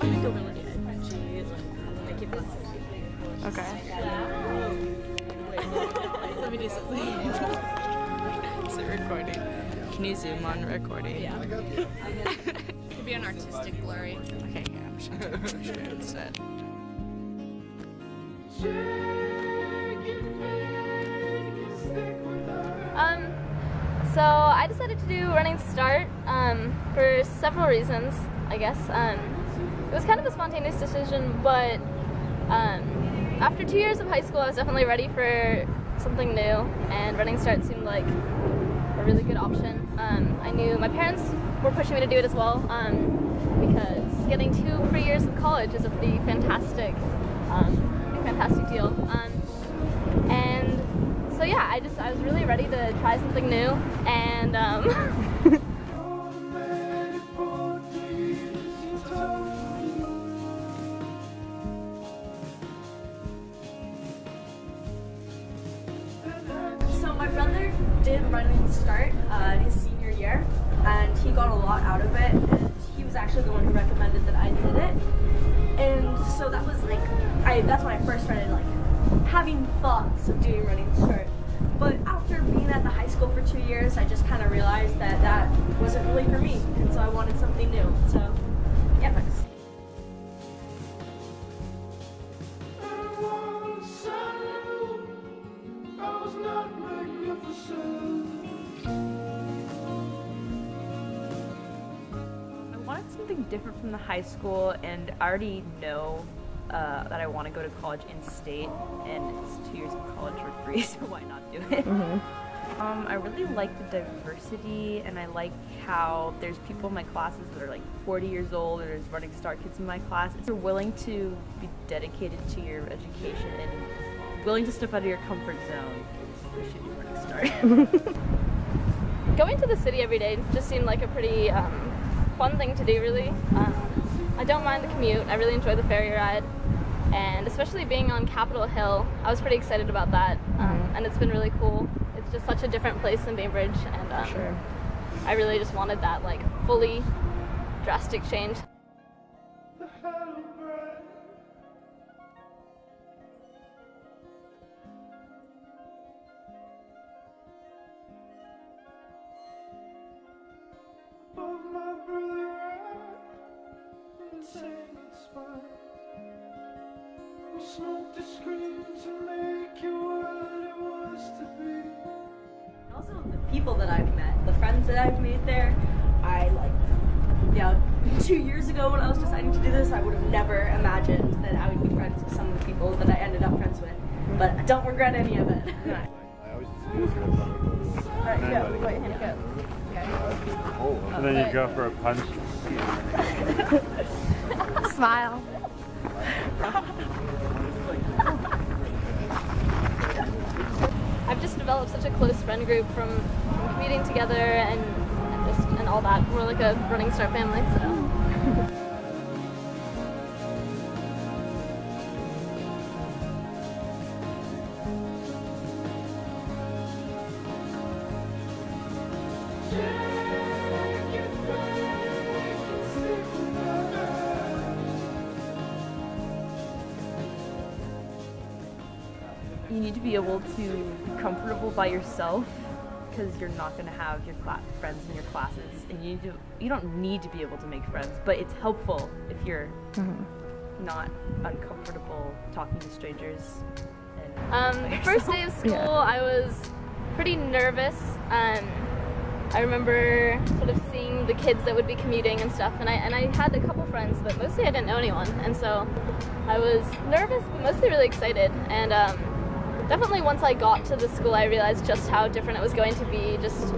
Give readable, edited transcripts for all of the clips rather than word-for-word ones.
Okay. Let me do something. Is it recording? Can you zoom on recording? Yeah. It could be an artistic blurry. Okay, yeah, I'm just gonna show it instead. So I decided to do running start for several reasons, I guess. It was kind of a spontaneous decision, but after 2 years of high school, I was definitely ready for something new, and running start seemed like a really good option. I knew my parents were pushing me to do it as well, because getting 2 free years of college is a pretty fantastic deal. And so yeah, I was really ready to try something new, and So my brother did running start his senior year, and he got a lot out of it, and he was actually the one who recommended that I did it. And so that was like, that's when I first started like having thoughts of doing running start. But after being at the high school for 2 years, I just kind of realized that that wasn't really for me, and so I wanted something new. So yeah, thanks. I wanted something different from the high school, and I already know that I want to go to college in state, and it's 2 years of college for free, so why not do it? I really like the diversity, and I like how there's people in my classes that are like 40 years old, and there's running start kids in my class. If you're willing to be dedicated to your education and willing to step out of your comfort zone, you should do running start. going to the city every day just seemed like a pretty fun thing to do, really. I don't mind the commute. I really enjoy the ferry ride, and especially being on Capitol Hill, I was pretty excited about that, and it's been really cool. It's just such a different place than Bainbridge, and Sure. I really just wanted that like fully drastic change. Also, the people that I've met, the friends that I've made there, I like, 2 years ago when I was deciding to do this, I would have never imagined that I would be friends with some of the people that I ended up friends with. But I don't regret any of it. Alright, go. Go, your hand, go. Okay. And then you go for a punch. Smile. I've just developed such a close friend group from commuting together and all that. We're like a running start family, so. You need to be able to be comfortable by yourself, because you're not going to have your friends in your classes, and you don't need to be able to make friends, but it's helpful if you're not uncomfortable talking to strangers. The first day of school, I was pretty nervous. I remember sort of seeing the kids that would be commuting and stuff, and I had a couple friends, but mostly I didn't know anyone, and so I was nervous but mostly really excited. And definitely once I got to the school, I realized just how different it was going to be. Just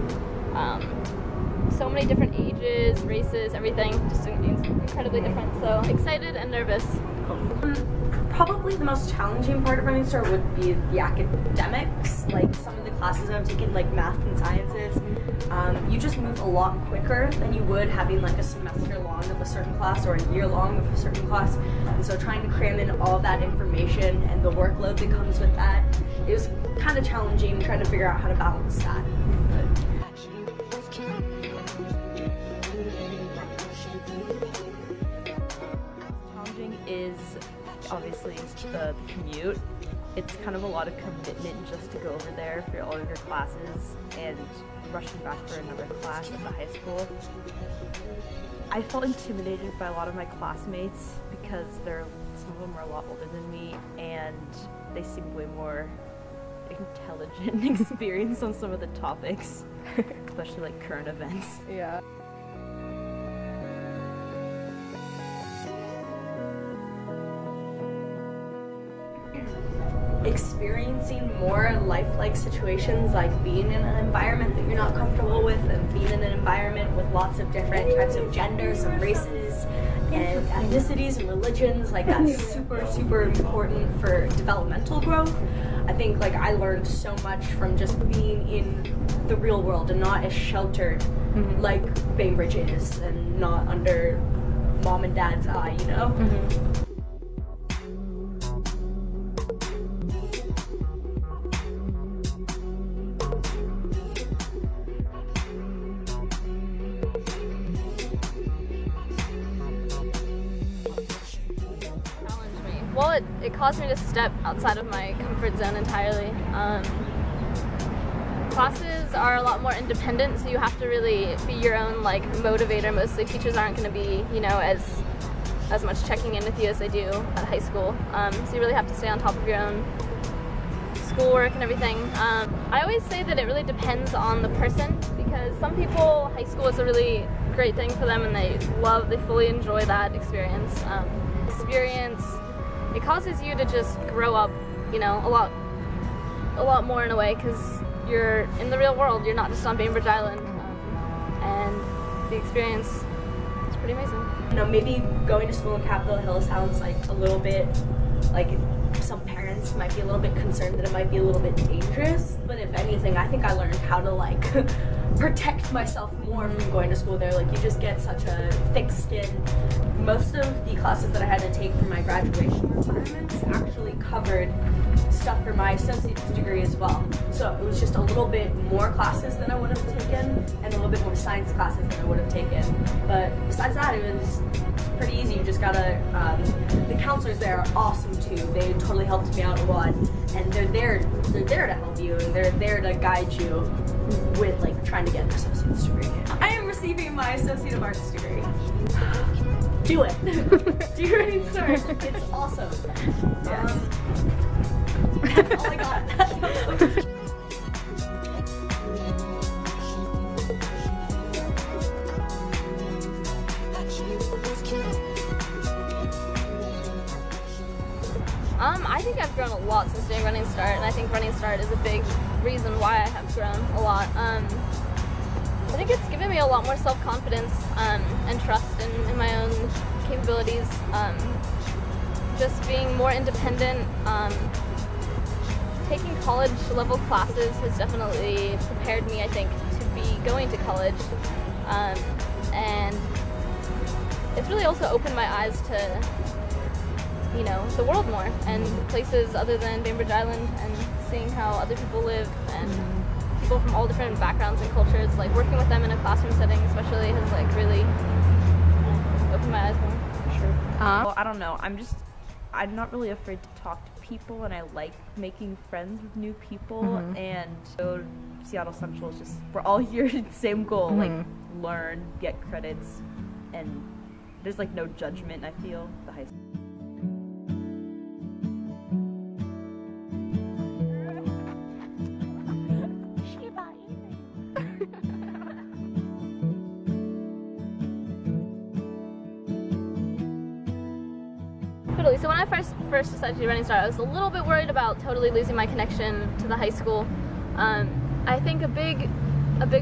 so many different ages, races, everything, just incredibly different. So excited and nervous. Probably the most challenging part of running start would be the academics. Like some of the classes I've taken, like math and sciences, you just move a lot quicker than you would having like a semester long of a certain class or a year long of a certain class. And so trying to cram in all of that information and the workload that comes with that, it was kind of challenging trying to figure out how to balance that. is obviously the commute. It's kind of a lot of commitment just to go over there for all of your classes and rushing back for another class at the high school. I felt intimidated by a lot of my classmates because some of them are a lot older than me and they seem way more intelligent and experienced on some of the topics, especially like current events. Yeah. Experiencing more lifelike situations, like being in an environment that you're not comfortable with and being in an environment with lots of different types of genders and races and ethnicities and religions, like that's super important for developmental growth. I think like I learned so much from just being in the real world and not as sheltered like Bainbridge is and not under mom and dad's eye, you know? Well, it caused me to step outside of my comfort zone entirely. Classes are a lot more independent, so you have to really be your own like motivator. Mostly teachers aren't going to be, you know, as much checking in with you as they do at high school. So you really have to stay on top of your own schoolwork and everything. I always say that it really depends on the person, because some people, high school is a really great thing for them and they fully enjoy that experience. It causes you to just grow up, you know, a lot more in a way, because you're in the real world. You're not just on Bainbridge Island, and the experience is pretty amazing. You know, maybe going to school in Capitol Hill sounds like a little bit, like some parents might be a little bit concerned that it might be a little bit dangerous, but if anything, I think I learned how to like protect myself more from going to school there. Like you just get such a thick skin. Most of the classes that I had to take for my graduation requirements actually covered stuff for my associate's degree as well. So it was just a little bit more classes than I would have taken and a little bit more science classes than I would have taken. But besides that, it was pretty easy. You just gotta, the counselors there are awesome too. They totally helped me out a lot, and they're there to help you, and they're there to guide you with like trying to get an associate's degree. I am receiving my Associate of Arts degree. Do it. Do your research. It's awesome. Yes. That's all I got. I think I've grown a lot since doing Running Start, and I think Running Start is a big reason why I have grown a lot. I think it's given me a lot more self-confidence and trust in my own capabilities. Just being more independent. Taking college level classes has definitely prepared me, I think, to be going to college. And it's really also opened my eyes to, you know, the world more and places other than Bainbridge Island, and seeing how other people live and people from all different backgrounds and cultures. Like working with them in a classroom setting especially has like really opened my eyes more. Sure. Well, I don't know. I'm not really afraid to talk to people, and I like making friends with new people. And so Seattle Central is just, we're all here with the same goal, like learn, get credits, and there's like no judgment, I feel, the high school. Totally. So when I first decided to do Running Start, I was a little bit worried about totally losing my connection to the high school. I think a big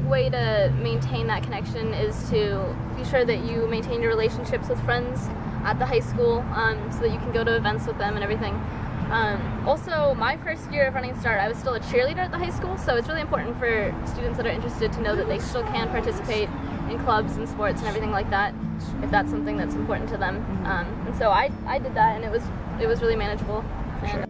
way to maintain that connection is to be sure that you maintain your relationships with friends at the high school, so that you can go to events with them and everything. Also, my first year of Running Start, I was still a cheerleader at the high school, so it's really important for students that are interested to know that they still can participate in clubs and sports and everything like that, if that's something that's important to them. And so I did that, and it was really manageable. And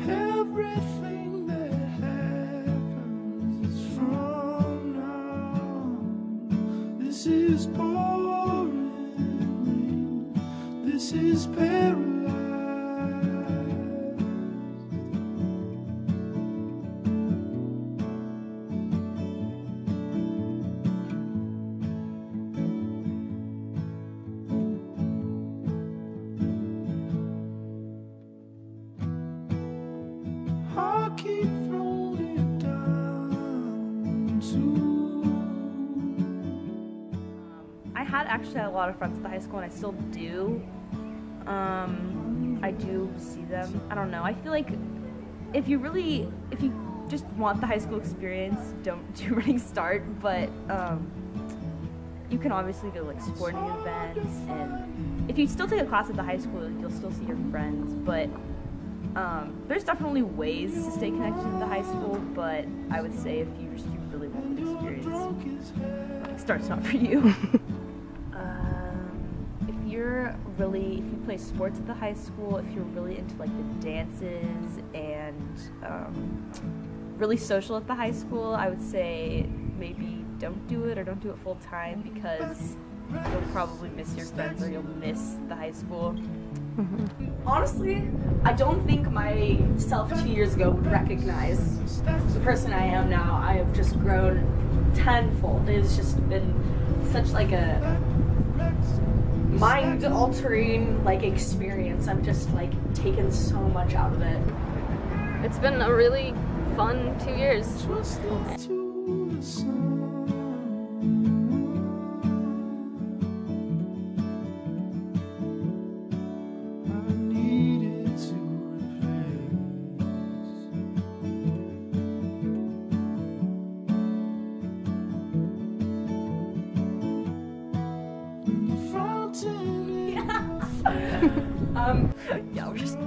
everything I keep throwing it down too. I had actually a lot of friends at the high school, and I still do. I do see them. I don't know. I feel like if you just want the high school experience, don't do Running Start. But you can obviously go like sporting events, and if you still take a class at the high school, you'll still see your friends. But there's definitely ways to stay connected to the high school. But I would say if you really want the experience, Running Start's not for you. If you play sports at the high school, if you're really into like the dances and really social at the high school, I would say maybe don't do it, or don't do it full time, because you'll probably miss your friends, or you'll miss the high school. Honestly, I don't think myself 2 years ago would recognize the person I am now. I have just grown tenfold. It's just been such like a mind-altering like experience. I've just like taken so much out of it. It's been a really fun 2 years. Yeah, we're just